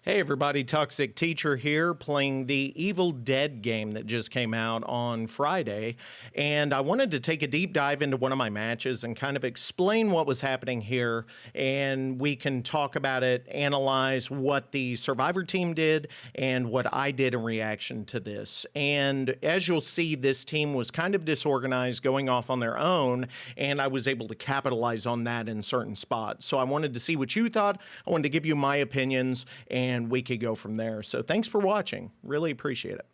Hey everybody, Toxic Teacher here, playing the Evil Dead game that just came out on Friday, and I wanted to take a deep dive into one of my matches and kind of explain what was happening here, and we can talk about it, analyze what the Survivor team did, and what I did in reaction to this. And as you'll see, this team was kind of disorganized, going off on their own, and I was able to capitalize on that in certain spots. So I wanted to see what you thought, I wanted to give you my opinions, and we could go from there. So thanks for watching. Really appreciate it.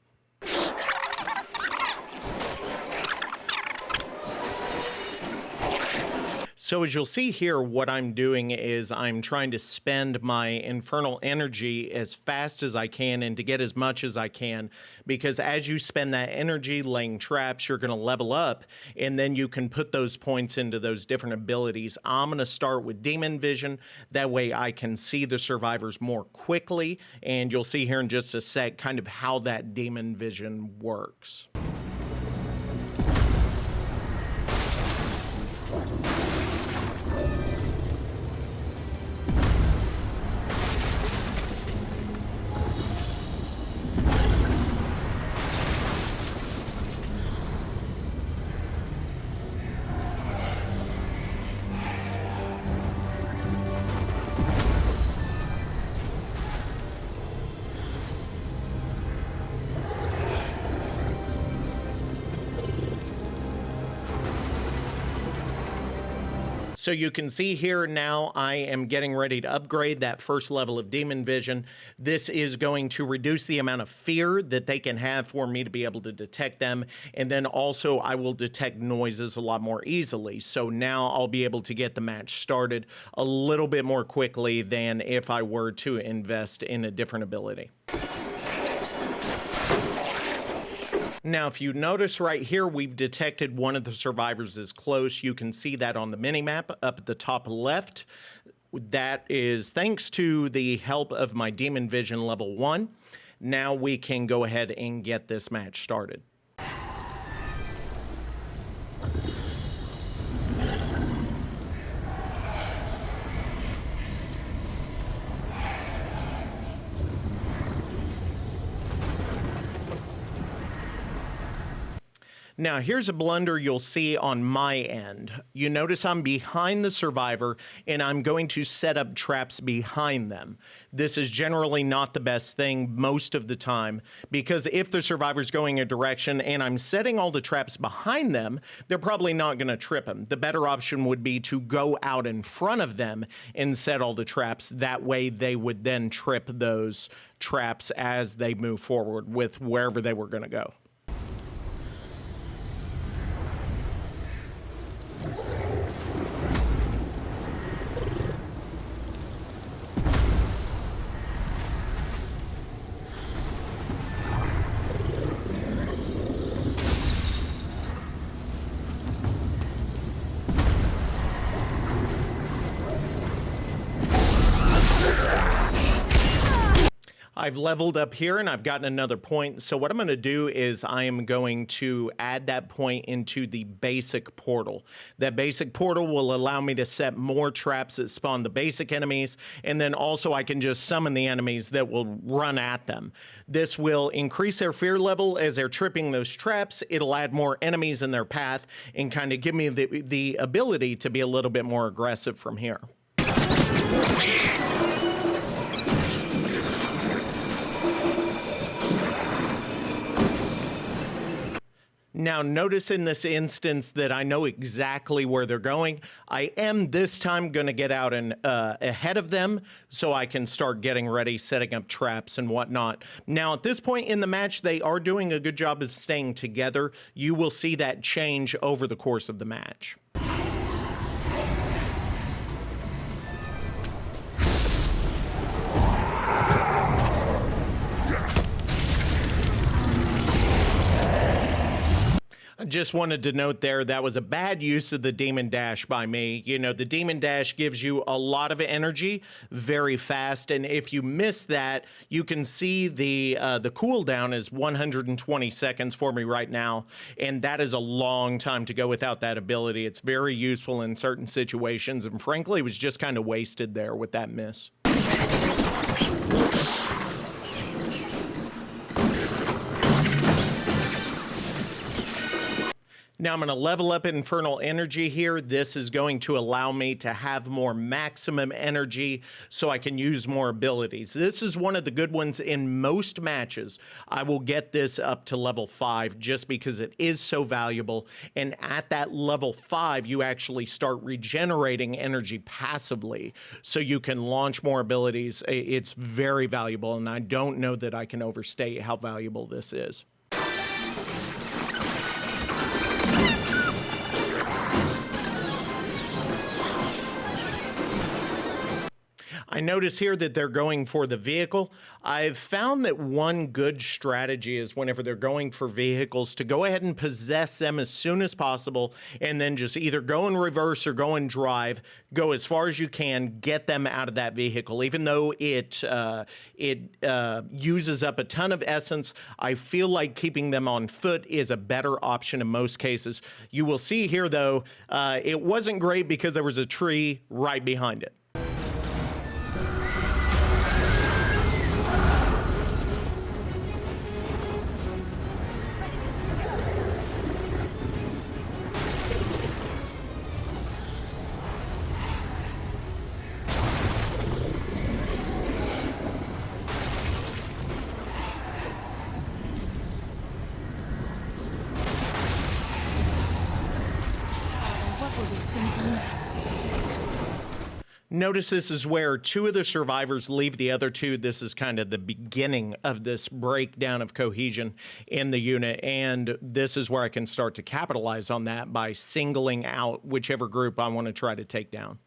So as you'll see here, what I'm doing is I'm trying to spend my infernal energy as fast as I can and to get as much as I can, because as you spend that energy laying traps, you're going to level up, and then you can put those points into those different abilities. I'm going to start with Demon Vision. That way I can see the survivors more quickly, and you'll see here in just a sec kind of how that Demon Vision works. So you can see here now I am getting ready to upgrade that first level of Demon Vision. This is going to reduce the amount of fear that they can have for me to be able to detect them. And then also I will detect noises a lot more easily. So now I'll be able to get the match started a little bit more quickly than if I were to invest in a different ability. Now, if you notice right here, we've detected one of the survivors is close. You can see that on the minimap up at the top left. That is thanks to the help of my Demon Vision level 1. Now we can go ahead and get this match started. Now, here's a blunder you'll see on my end. You notice I'm behind the survivor, and I'm going to set up traps behind them. This is generally not the best thing most of the time, because if the survivor's going a direction and I'm setting all the traps behind them, they're probably not going to trip them. The better option would be to go out in front of them and set all the traps. That way they would then trip those traps as they move forward with wherever they were going to go. I've leveled up here and I've gotten another point. So what I'm going to do is I am going to add that point into the basic portal. That basic portal will allow me to set more traps that spawn the basic enemies. And then also I can just summon the enemies that will run at them. This will increase their fear level as they're tripping those traps. It'll add more enemies in their path and kind of give me the ability to be a little bit more aggressive from here. Now, notice in this instance that I know exactly where they're going. I am this time going to get out and ahead of them so I can start getting ready, setting up traps and whatnot. Now, at this point in the match, they are doing a good job of staying together. You will see that change over the course of the match. I just wanted to note there, that was a bad use of the Demon Dash by me. You know, the Demon Dash gives you a lot of energy very fast, and if you miss that, you can see the cooldown is 120 seconds for me right now, and that is a long time to go without that ability. It's very useful in certain situations, and frankly, it was just kind of wasted there with that miss. Now I'm going to level up Infernal Energy here. This is going to allow me to have more maximum energy so I can use more abilities. This is one of the good ones in most matches. I will get this up to level 5 just because it is so valuable. And at that level 5, you actually start regenerating energy passively so you can launch more abilities. It's very valuable, and I don't know that I can overstate how valuable this is. I notice here that they're going for the vehicle. I've found that one good strategy is whenever they're going for vehicles to go ahead and possess them as soon as possible and then just either go in reverse or go in drive, go as far as you can, get them out of that vehicle. Even though it uses up a ton of essence, I feel like keeping them on foot is a better option in most cases. You will see here, though, it wasn't great because there was a tree right behind it. Notice this is where 2 of the survivors leave the other 2. This is kind of the beginning of this breakdown of cohesion in the unit, and this is where I can start to capitalize on that by singling out whichever group I want to try to take down.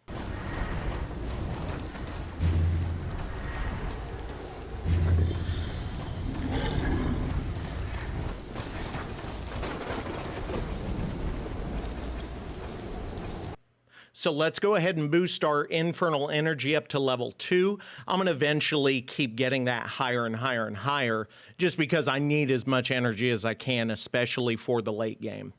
So let's go ahead and boost our Infernal Energy up to level 2. I'm going to eventually keep getting that higher and higher and higher just because I need as much energy as I can, especially for the late game.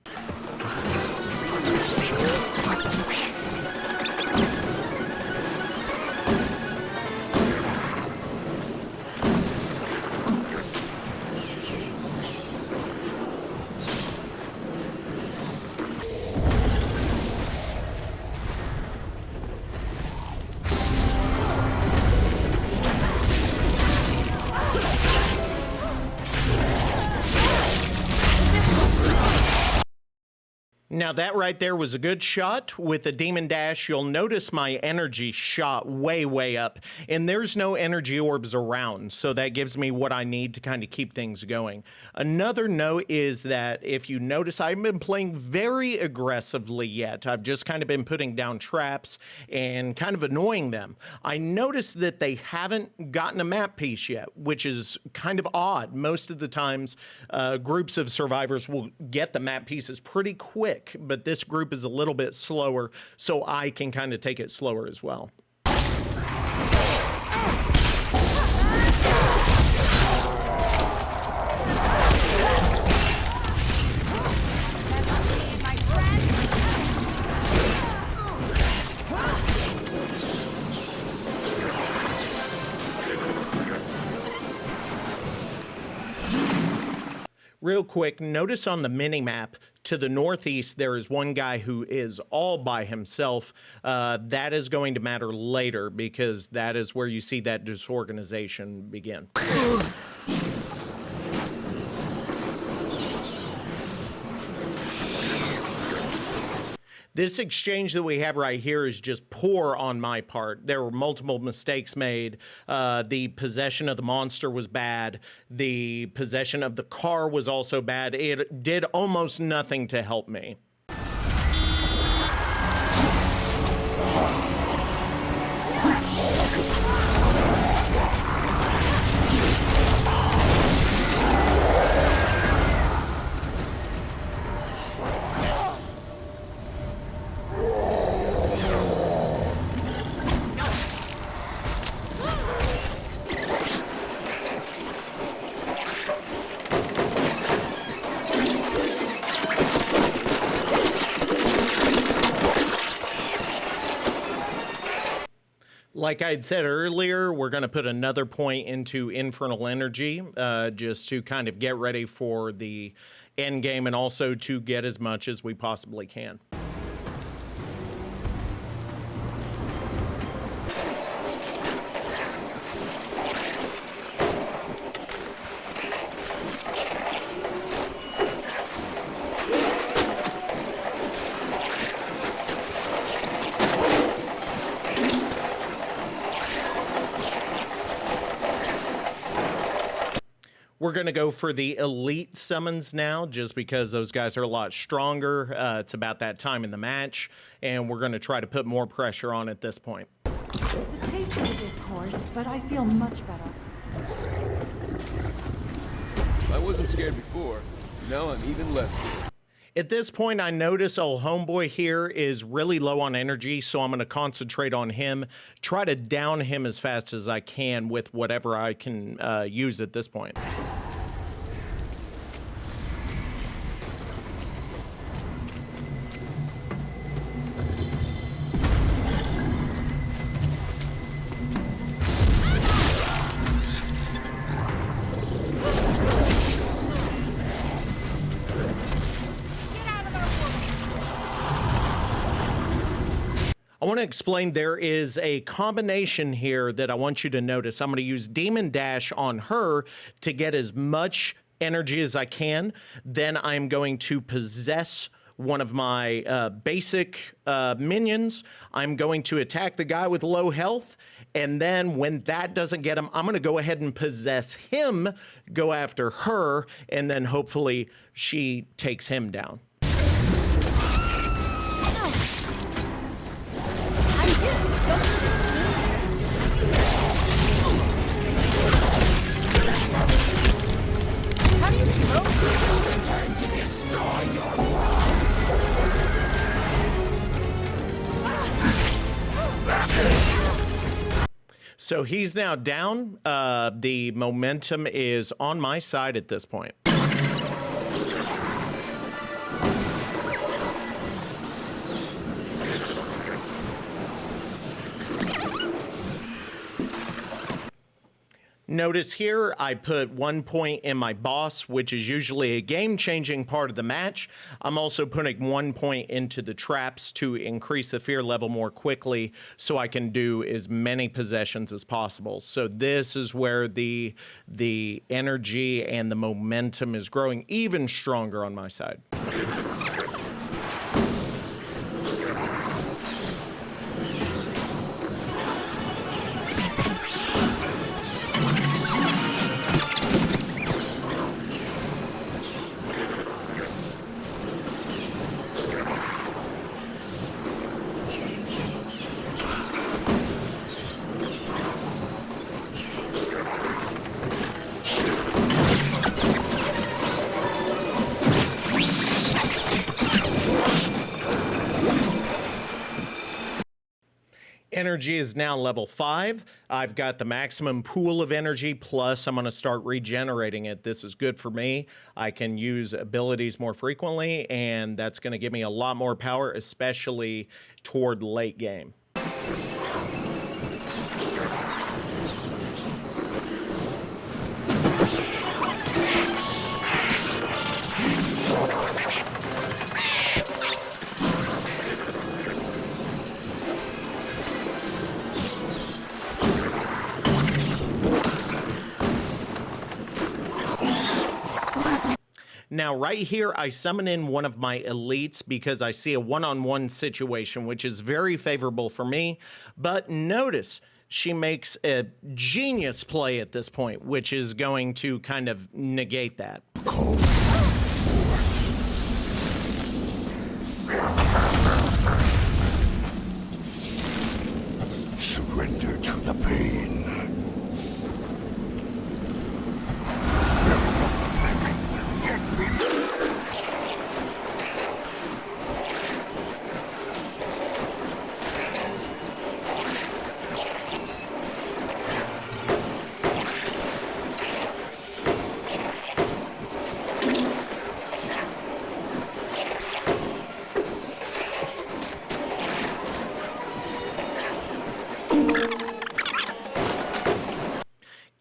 Now that right there was a good shot. With the Demon Dash, you'll notice my energy shot way up, and there's no energy orbs around, so that gives me what I need to kind of keep things going. Another note is that if you notice, I've been playing very aggressively yet. I've just kind of been putting down traps and kind of annoying them. I noticed that they haven't gotten a map piece yet, which is kind of odd. Most of the times, groups of survivors will get the map pieces pretty quick, but this group is a little bit slower, so I can kind of take it slower as well. Real quick, notice on the mini-map to the northeast, there is one guy who is all by himself. That is going to matter later because that is where you see that disorganization begin. This exchange that we have right here is just poor on my part. There were multiple mistakes made. The possession of the monster was bad. The possession of the car was also bad. It did almost nothing to help me. Like I had said earlier, we're going to put another point into Infernal Energy just to kind of get ready for the end game and also to get as much as we possibly can. We're going to go for the elite summons now, just because those guys are a lot stronger. It's about that time in the match, and we're going to try to put more pressure on at this point. The taste is a bit coarse, but I feel much better. I wasn't scared before. Now I'm even less scared. At this point, I notice old homeboy here is really low on energy, so I'm going to concentrate on him, try to down him as fast as I can with whatever I can use at this point. I want to explain there is a combination here that I want you to notice. I'm going to use Demon Dash on her to get as much energy as I can. Then I'm going to possess one of my basic minions. I'm going to attack the guy with low health. And then when that doesn't get him, I'm going to go ahead and possess him, go after her, and then hopefully she takes him down. So he's now down. The momentum is on my side at this point. Notice here, I put 1 point in my boss, which is usually a game-changing part of the match. I'm also putting 1 point into the traps to increase the fear level more quickly so I can do as many possessions as possible. So this is where the energy and the momentum is growing even stronger on my side. Energy is now level 5. I've got the maximum pool of energy, plus I'm going to start regenerating it. This is good for me. I can use abilities more frequently, and that's going to give me a lot more power, especially toward late game. Now, right here, I summon in one of my elites because I see a one-on-one situation, which is very favorable for me. But notice, she makes a genius play at this point, which is going to kind of negate that. Surrender to the pain.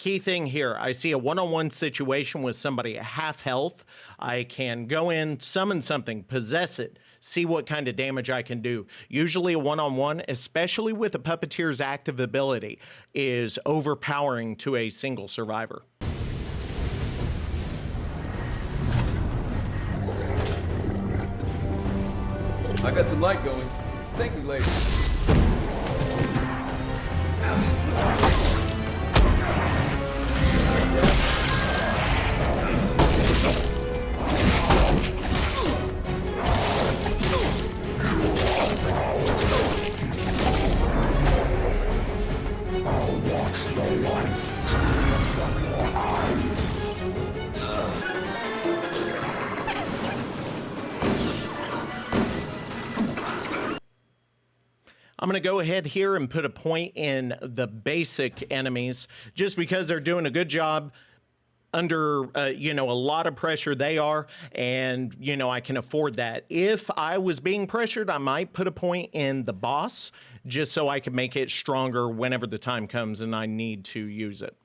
key thing here, I see a one-on-one situation with somebody at half health. I can go in, summon something, possess it, see what kind of damage I can do. Usually a one-on-one, especially with a puppeteer's active ability, is overpowering to a single survivor. I got some light going. Thank you, lady. I'll watch the life stream from your eyes. I'm going to go ahead here and put a point in the basic enemies just because they're doing a good job under, a lot of pressure they are, and, I can afford that. If I was being pressured, I might put a point in the boss just so I can make it stronger whenever the time comes and I need to use it.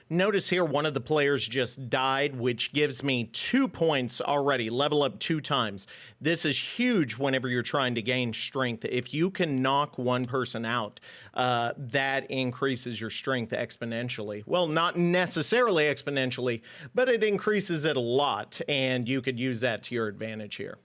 Notice here one of the players just died, which gives me 2 points already, level up 2 times. This is huge whenever you're trying to gain strength. If you can knock one person out, that increases your strength exponentially. Well, not necessarily exponentially, but it increases it a lot, and you could use that to your advantage here.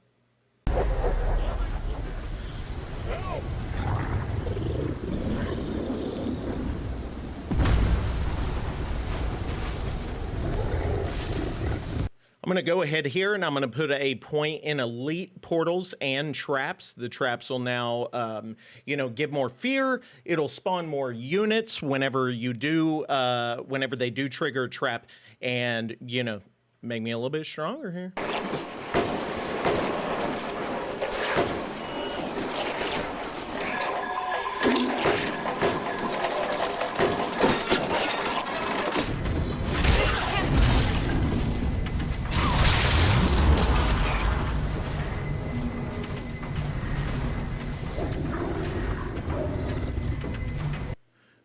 I'm going to go ahead here and I'm going to put a point in elite portals and traps. The traps will now, give more fear. It'll spawn more units whenever you do, whenever they do trigger a trap, and, make me a little bit stronger here.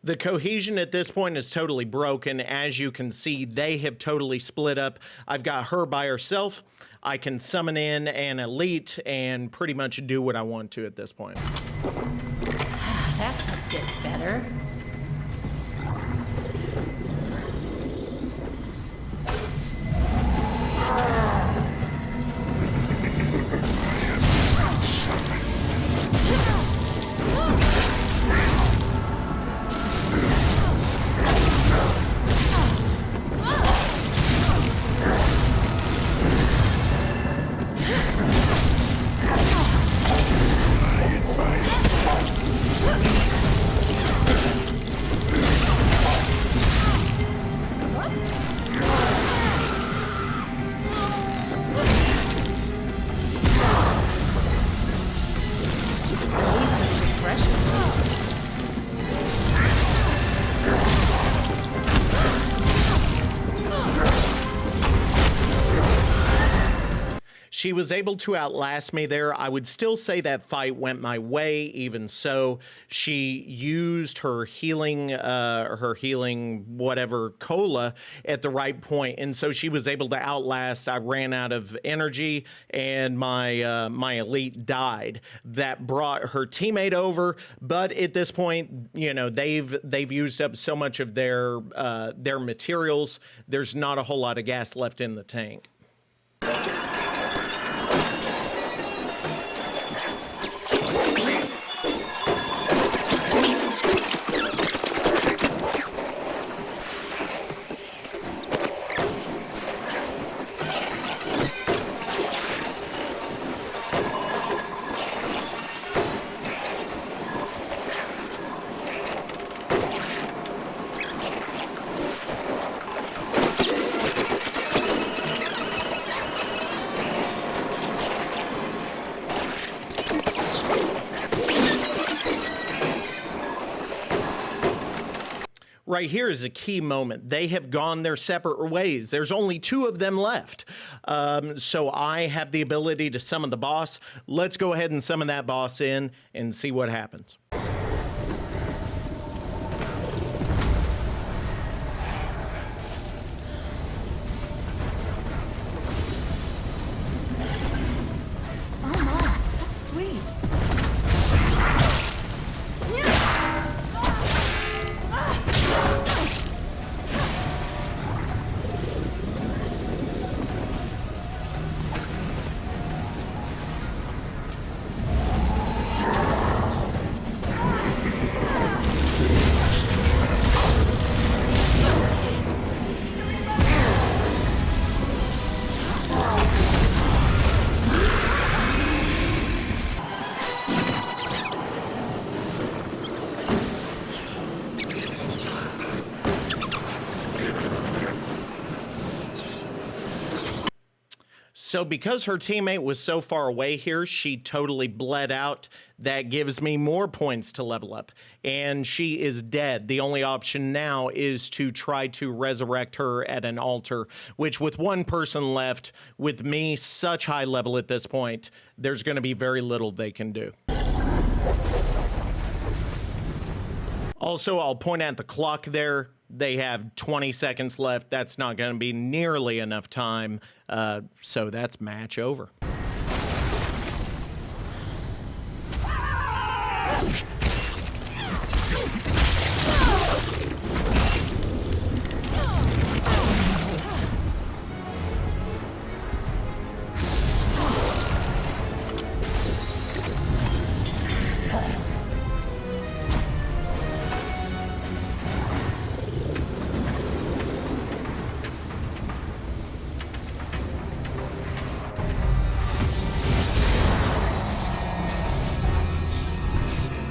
The cohesion at this point is totally broken. As you can see, they have totally split up. I've got her by herself. I can summon in an elite and pretty much do what I want to at this point. That's a bit better. She was able to outlast me there. I would still say that fight went my way. Even so, she used her healing whatever cola at the right point, and so she was able to outlast. I ran out of energy, and my elite died. That brought her teammate over, but at this point, they've used up so much of their materials. There's not a whole lot of gas left in the tank. Right here is a key moment. They have gone their separate ways. There's only 2 of them left. So I have the ability to summon the boss. Let's go ahead and summon that boss in and see what happens. Oh my, that's sweet. So because her teammate was so far away here, she totally bled out. That gives me more points to level up. And she is dead. The only option now is to try to resurrect her at an altar, which with 1 person left, with me such high level at this point, there's going to be very little they can do. Also, I'll point at the clock there. They have 20 seconds left. That's not going to be nearly enough time. So that's match over.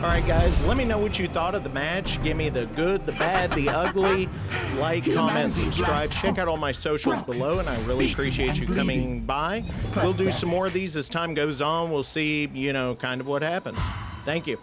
All right, guys, let me know what you thought of the match. Give me the good, the bad, the ugly. Like, comment, subscribe. Check out all my socials below, and I really appreciate you coming by. We'll do some more of these as time goes on. We'll see, kind of what happens. Thank you.